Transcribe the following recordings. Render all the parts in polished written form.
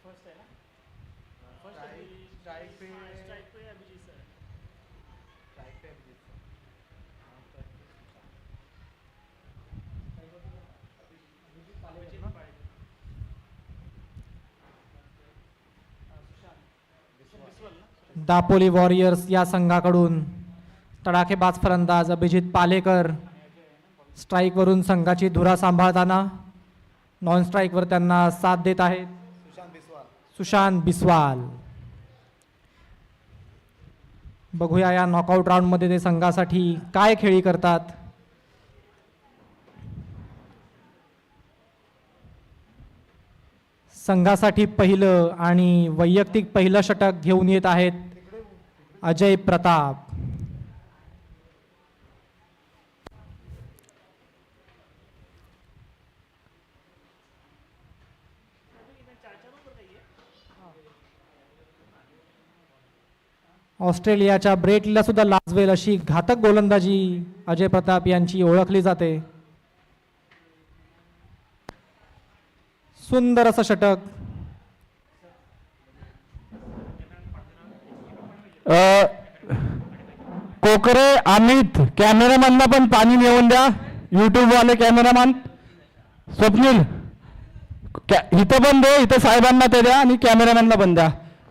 First है ना, first strike पे strike पे Abhijit sir. Strike पे Abhijit sir. हाँ, स्ट्राइक पे अभिजीत पालेकर अभिजीत ना। पालेकर, सुशांत विश्वास। बिस्वल ना, दापोली वॉरियर्स या संघाकडून तडाखेबाज फलंदाज अभिजित पालेकर आणि अजय आहे ना बॉलिंग। स्ट्राईकवरून संघाची धुरा सांभाळताना नॉन स्ट्राईकवर त्यांना साथ देत आहेत सुशांत बिस्वाल। सुशांत बिस्वाल. बघूया या नॉकआउट राऊंडमध्ये ते संघासाठी काय खेळी करतात. संघासाठी पहिलं आणि वैयक्तिक पहिलं षटक घेऊन येत आहेत अजय प्रताप. ऑस्ट्रेलियाच्या ब्रेटला सुद्धा लाजवेल अशी घातक गोलंदाजी अजय प्रताप यांची ओळखली जाते. सुंदर असं षटक. कोकरे अमित कॅमेरामॅनला पण पाणी नेऊन द्या. यूट्यूब वाले कॅमेरामॅन स्वप्नील इथं पण दे, इथं साहेबांना ते द्या आणि कॅमेरामॅनला पण द्या.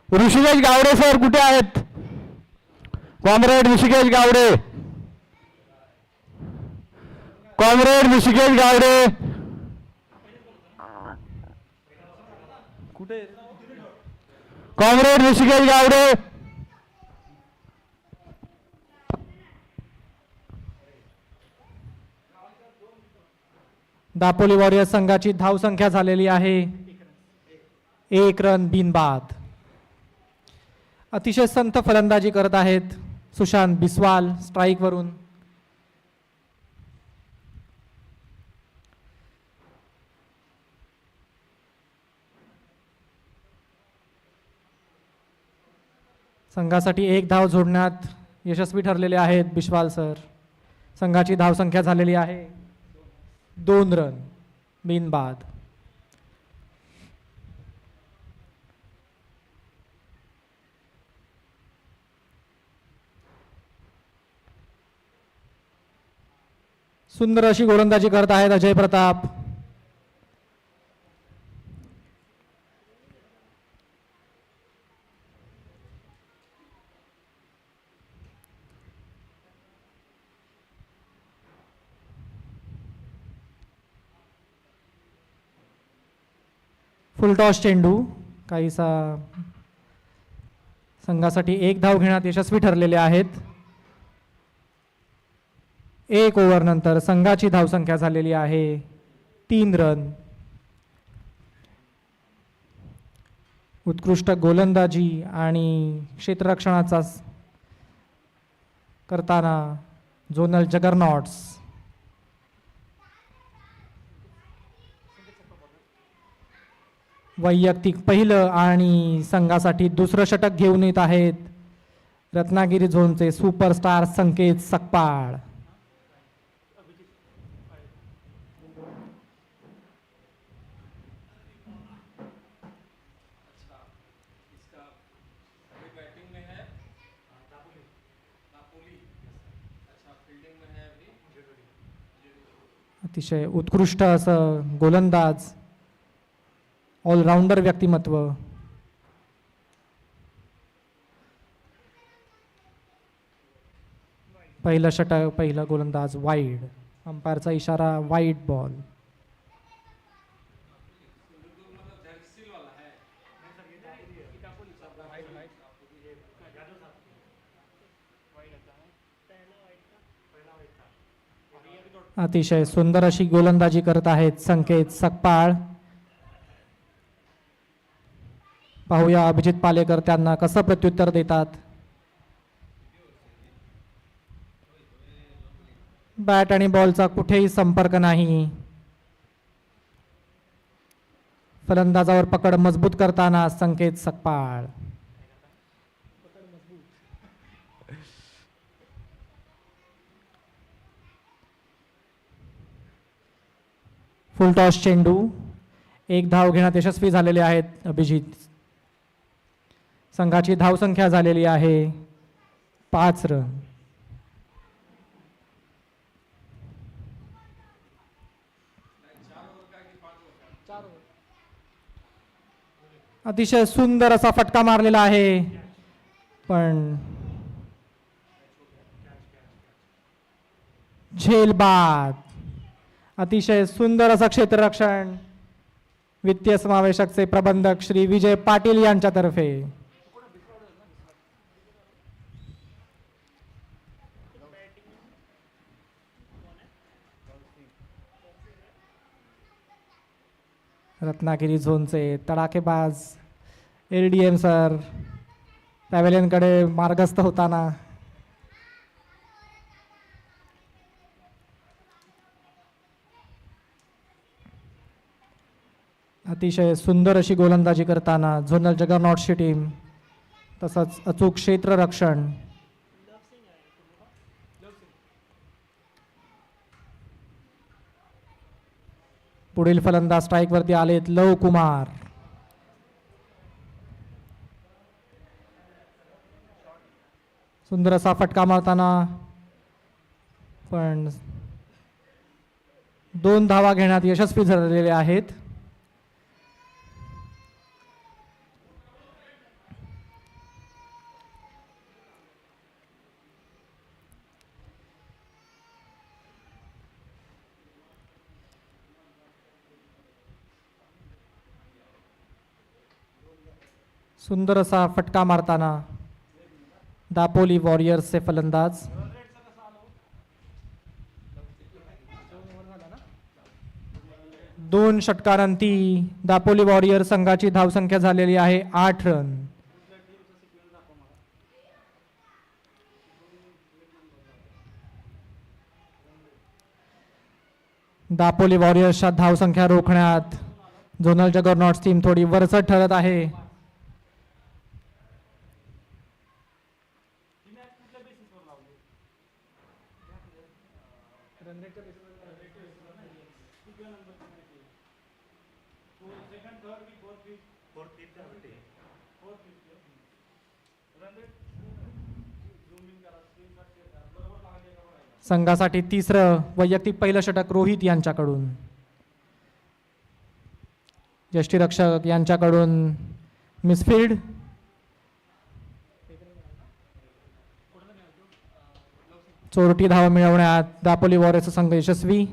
ऋषिकेश गावडे सर कुठे आहेत? कॉम्रेड ऋषिकेश गावडे, कॉम्रेड ऋषिकेश गावडे कुठे? कॉम्रेड ऋषिकेश गावडे. दापोली वॉरियर्स संघाची धावसंख्या झालेली आहे 1 रन बिनबाद. अतिशय संथ फलंदाजी करत आहेत सुशांत बिस्वाल स्ट्राईकवरून. संघासाठी 1 धाव जोडण्यात यशस्वी ठरलेले आहेत बिस्वाल सर. संघाची धावसंख्या झालेली आहे 2 रन बिनबाद. सुंदर अशी गोलंदाजी करत आहेत अजय प्रताप. फुलटॉस चेंडू काहीसा संघासाठी 1 धाव घेण्यात यशस्वी ठरलेले आहेत. 1 ओव्हर नंतर संघाची धावसंख्या झालेली आहे 3 रन. उत्कृष्ट गोलंदाजी आणि क्षेत्ररक्षणाचा करताना झोनल जगरनॉट्स. वैयक्तिक पहिलं आणि संघासाठी दुसरं षटक घेऊन येत आहेत रत्नागिरी झोनचे सुपरस्टार संकेत सकपाळ. अतिशय उत्कृष्ट असं गोलंदाज, ऑलराऊंडर व्यक्तिमत्व. पहिलं षटक, पहिला गोलंदाज वाईड. अंपायरचा इशारा वाईड बॉल. अतिशय सुंदर अशी गोलंदाजी करत आहेत संकेत सकपाळ. पाहूया अभिजित पालेकर त्यांना कसं प्रत्युत्तर देतात. बॅट आणि बॉलचा कुठेही संपर्क नाही. फलंदाजावर पकड मजबूत करताना संकेत सकपाळ. फुलटॉस चेंडू एक धाव घेण्यात यशस्वी झालेले आहेत अभिजित. संघाची धावसंख्या झालेली आहे 5 रन. अतिशय सुंदर असा फटका मारलेला आहे, पण झेलबाद. अतिशय सुंदर असं क्षेत्ररक्षण वित्तीय समावेशकचे प्रबंधक श्री विजय पाटील यांच्यातर्फे. रत्नागिरी झोनचे तडाखेबाज LDM सर पॅव्हेलियनकडे मार्गस्थ होताना. अतिशय सुंदर अशी गोलंदाजी करताना झोनल जगरनॉट्सची टीम, तसंच अचूक क्षेत्ररक्षण. पुढील फलंदाज स्ट्राईकवरती आलेत लव कुमार. सुंदर असा फटका मारताना, पण 2 धावा घेण्यात यशस्वी झालेले आहेत. सुंदर असा फटका मारताना दापोली वॉरियर्सचे फलंदाज. दोन षटकांती दापोली वॉरियर्स संघाची धावसंख्या झालेली आहे 8 रन. दापोली वॉरियर्सच्या धावसंख्या रोखण्यात झोनल जगरनॉट्स टीम थोडी वरचढ ठरत आहे. संघासाठी तिसरं वैयक्तिक पहिलं षटक रोहित यांच्याकडून. यष्टीरक्षक यांच्याकडून मिसफील्ड. चोरटी धाव मिळवण्यात दापोली वॉरियर्स संघ यशस्वी.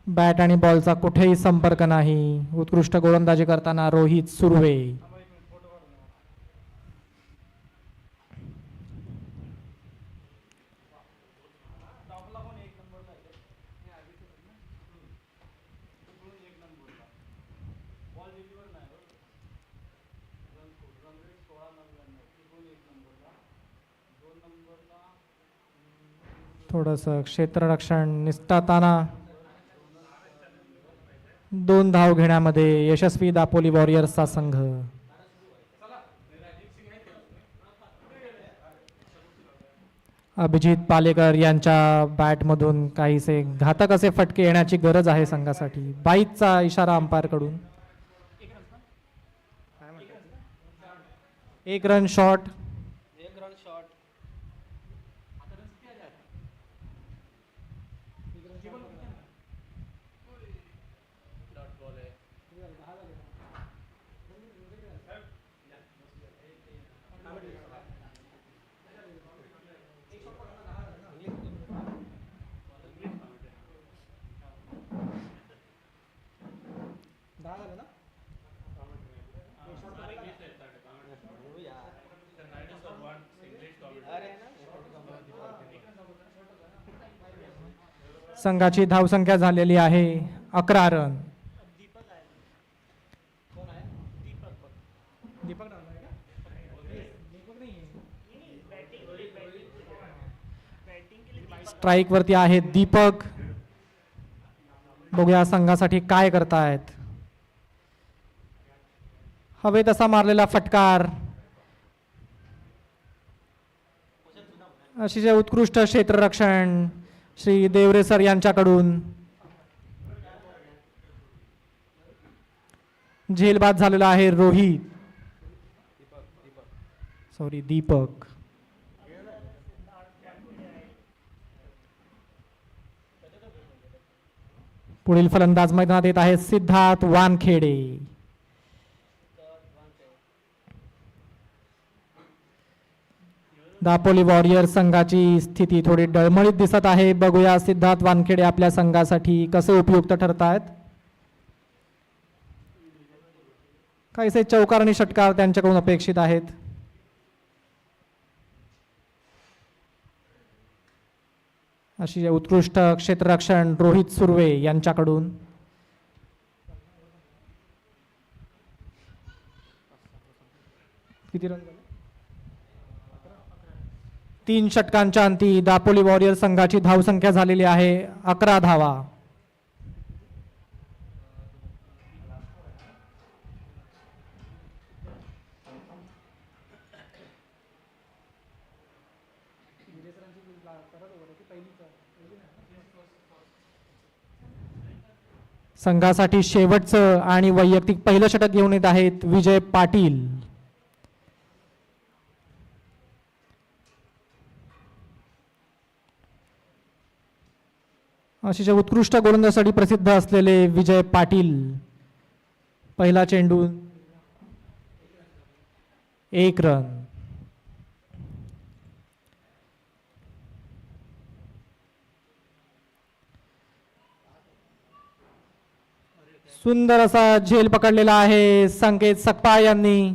बॅट आणि बॉलचा कुठेही संपर्क नाही. उत्कृष्ट गोलंदाजी करताना रोहित सुर्वे. थोडंसं क्षेत्ररक्षण निसटताना 2 धाव घेण्यामध्ये यशस्वी दापोली वॉरियर्सचा संघ. अभिजित पालेकर यांच्या बॅटमधून काहीसे घातक असे फटके येण्याची गरज आहे संघासाठी. 22चा इशारा अंपायरकडून. 1 रन शॉट. संघाची धावसंख्या झालेली आहे 11 रन. स्ट्राईक वरती आहे दीपक. बघूया संघासाठी काय करतायत. हवे तसा मारलेला फटकार अतिशय उत्कृष्ट क्षेत्ररक्षण श्री देवरे सर यांच्याकडून. झेलबाद झालेला आहे रोहित, सॉरी दीपक. पुढील फलंदाज मैदानात येत आहेत सिद्धार्थ वानखेडे. दापोली वॉरियर संघाची स्थिती थोडी डळमळीत दिसत आहे. बघूया सिद्धार्थ वानखेडे आपल्या संघासाठी कसे उपयुक्त ठरतायत. काहीसे चौकार आणि षटकार त्यांच्याकडून अपेक्षित आहेत. अशी उत्कृष्ट क्षेत्ररक्षण रोहित सुर्वे यांच्याकडून. किती रन झाले? 3 षटकांच्या अंती दापोली वॉरियर संघाची धावसंख्या झालेली आहे 11 धावा. संघासाठी शेवटचं आणि वैयक्तिक पहिलं षटक घेऊन येत आहेत विजय पाटील. अतिशय उत्कृष्ट गोलंदाजीसाठी प्रसिद्ध असलेले विजय पाटील. पहिला चेंडू 1 रन. सुंदर असा झेल पकडलेला आहे संकेत सकपाळ यांनी.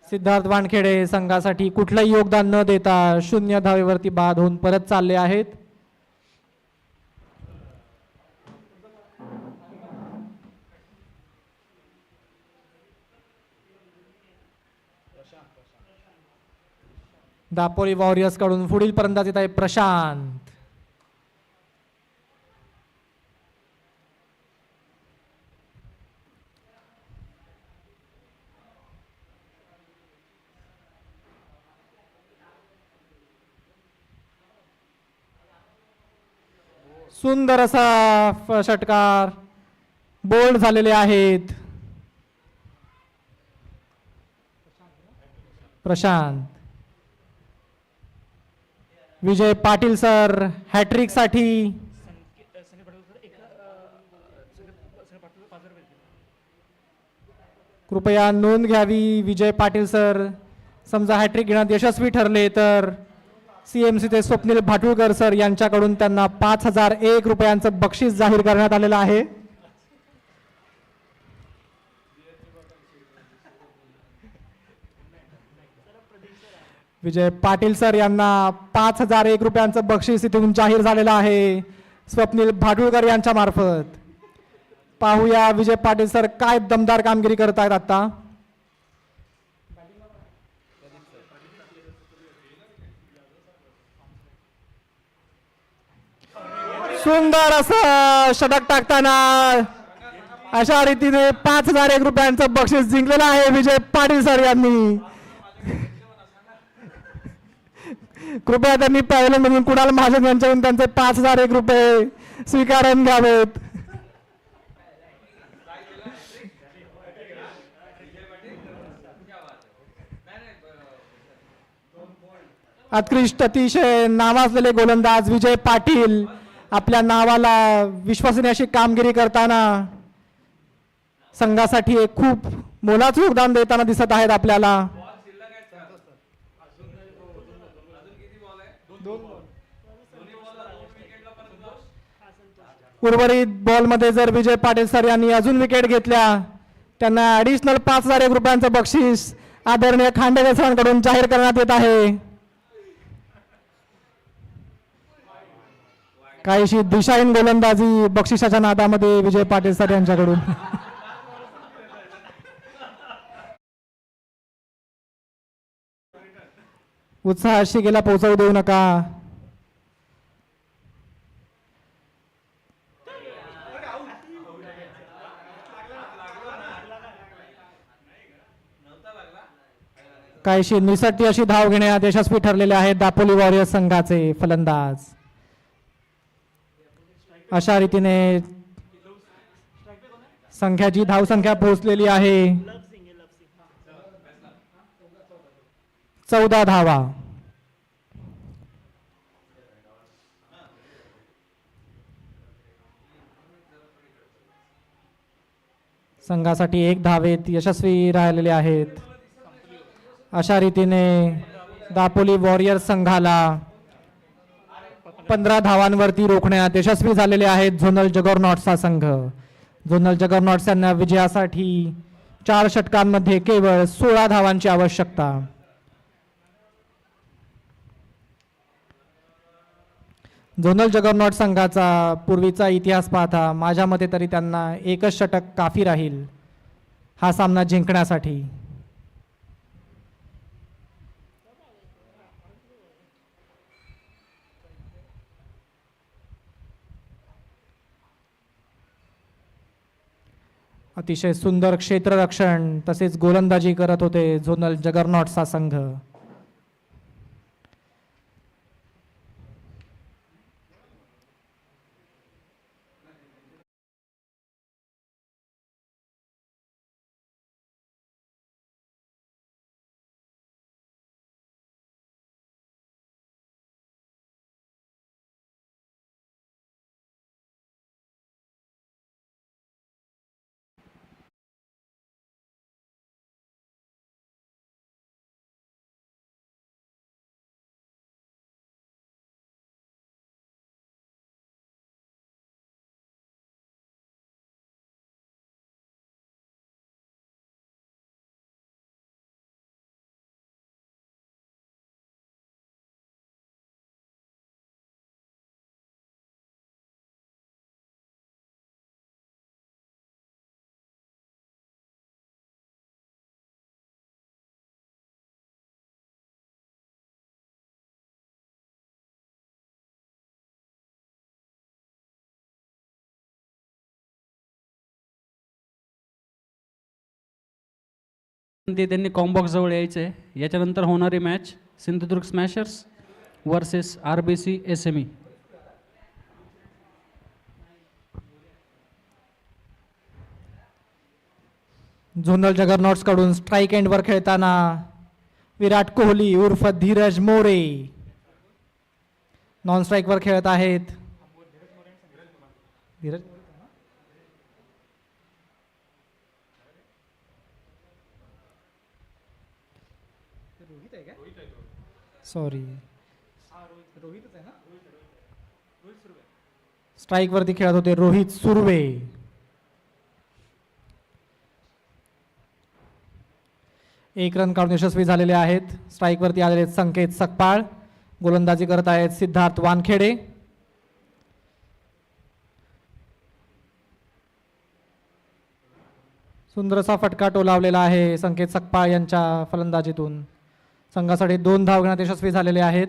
सिद्धार्थ वानखेडे संघासाठी कुठलंही योगदान न देता 0 धावेवरती बाद होऊन परत चालले आहेत. दापोली वॉरियर्स कडून पुढील फलंदाज येत आहे प्रशांत. सुंदर असा षटकार, बोल्ड झालेले आहेत प्रशांत. विजय पाटील सर हॅट्रिक साठी कृपया नोंद घ्यावी. विजय पाटील सर समजा हॅट्रिक घेण्यात यशस्वी ठरले तर CMCचे स्वप्नील भाटुळकर सर यांच्याकडून त्यांना 5001 रुपयांचं बक्षीस जाहीर करण्यात आलेलं आहे. विजय पाटील सर यांना 5001 रुपयांचं बक्षीस इथून जाहीर झालेलं आहे स्वप्नील भाटुळकर यांच्या मार्फत. पाहूया विजय पाटील सर काय दमदार कामगिरी करत आहेत आता. सुंदर असं षटक टाकताना अशा रीतीने 5001 रुपयांचं बक्षीस जिंकलेलं आहे विजय पाटील सर यांनी. कृपया त्यांनी पहिल्यांदा कुणाल महाजन यांच्याकडून त्यांचे 5001 रुपये स्वीकारून घ्यावेत. उत्कृष्ट अतिशय नावाजलेले गोलंदाज विजय पाटील आपल्या नावाला विश्वासाने अशी कामगिरी करताना संघासाठी एक खूप मोलाचं योगदान देताना दिसत आहेत आपल्याला. उर्वरित बॉलमध्ये जर विजय पाटील सर यांनी अजून विकेट घेतल्या त्यांना ॲडिशनल 5001 रुपयांचं बक्षीस आदरणीय खांडेकर सरांकडून जाहीर करण्यात येत आहे. काहीशी दिशाहीन गोलंदाजी बक्षिसाच्या नादामध्ये विजय पाटील सर यांच्याकडून. उत्साह शिगेला पोहोचवू देऊ नका. काहीशी निसटती अशी धाव घेण्यात यशस्वी ठरलेले आहेत दापोली वॉरियर्स संघाचे फलंदाज. अशा रीतीने संख्याची धावसंख्या पोहोचलेली आहे 14 धावा. संघासाठी 1 धावेत यशस्वी राहिलेले आहेत. अशा रीतीने दापोली वॉरियर्स संघाला 15 धावांवरती रोखण्यात यशस्वी झालेले आहेत झोनल जगरनॉट्सचा संघ. झोनल जगरनॉट्स यांना विजयासाठी 4 षटकांमध्ये केवळ 16 धावांची आवश्यकता. झोनल जगरनॉट संघाचा पूर्वीचा इतिहास पाहता माझ्या मते तरी त्यांना 1च षटक काफी राहील हा सामना जिंकण्यासाठी. अतिशय सुंदर क्षेत्ररक्षण तसेच गोलंदाजी करत होते झोनल जगरनॉट्सचा संघ. ते त्यांनी कॉम्बॉक्स जवळ यायचे. याच्यानंतर होणारी match Sindhudurg Smashers versus RBC SME. Zonal Juggernauts कडून स्ट्राईक एंडवर खेळताना विराट कोहली उर्फ धीरज मोरे नॉन स्ट्राईकवर खेळत आहेत. धीरज सॉरी स्ट्राईक वरती खेळत होते रोहित सुर्वे. एक रन काढून यशस्वी झालेले आहेत. स्ट्राईक वरती आलेले संकेत सकपाळ. गोलंदाजी करत आहेत सिद्धार्थ वानखेडे. सुंदरसा फटका टोलावलेला आहे संकेत सकपाळ यांच्या फलंदाजीतून. संघासाठी 2 धाव घेण्यात यशस्वी झालेले आहेत.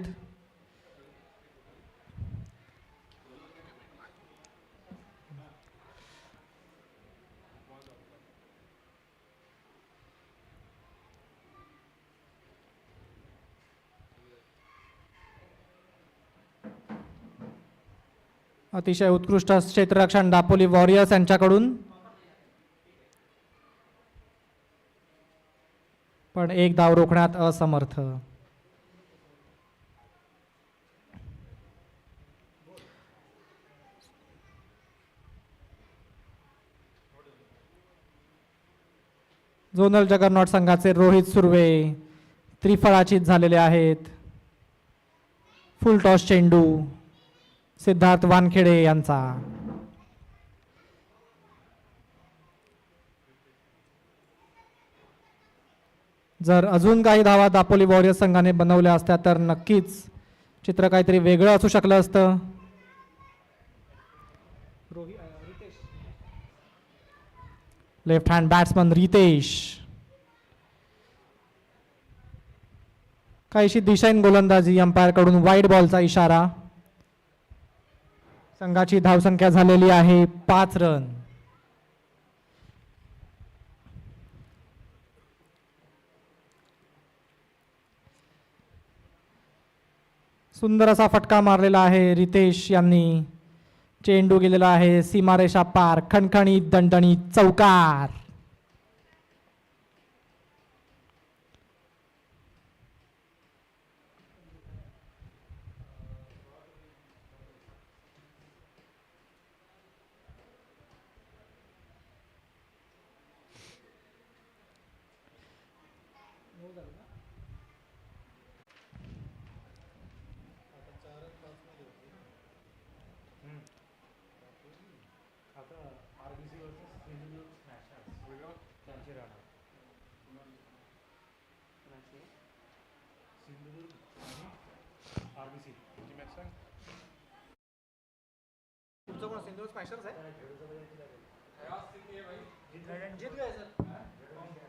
अतिशय उत्कृष्ट क्षेत्ररक्षण दापोली वॉरियर्स यांच्याकडून. पण 1 धाव रोखण्यात असमर्थ. झोनल जगरनॉट संघाचे रोहित सुर्वे त्रिफळाचीत झालेले आहेत. फुल टॉस चेंडू सिद्धार्थ वानखेडे यांचा. जर अजून काही धावा दापोली वॉरियर्स संघाने बनवल्या असत्या तर नक्कीच चित्र काहीतरी वेगळं असू शकलं असतं. लेफ्ट हँड बॅट्समन रितेश काहीशी दिशाहीन गोलंदाजी. अंपायर कडून वाईड बॉलचा इशारा. संघाची धावसंख्या झालेली आहे 5 रन. सुंदर असा फटका मारलेला आहे रितेश यांनी. चेंडू गेलेला आहे सीमारेषा पार. खणखणीत दणदणीत चौकार. आता RBC वर्सेस सिंधुदुर्ग स्मॅशर्स त्यांची राहणार. सिंधुदुर्ग आणि RBC ची मॅच सांग. पुढचं कोण सिंधुदुर्ग स्मॅशर्स आहे? जीत गए सर.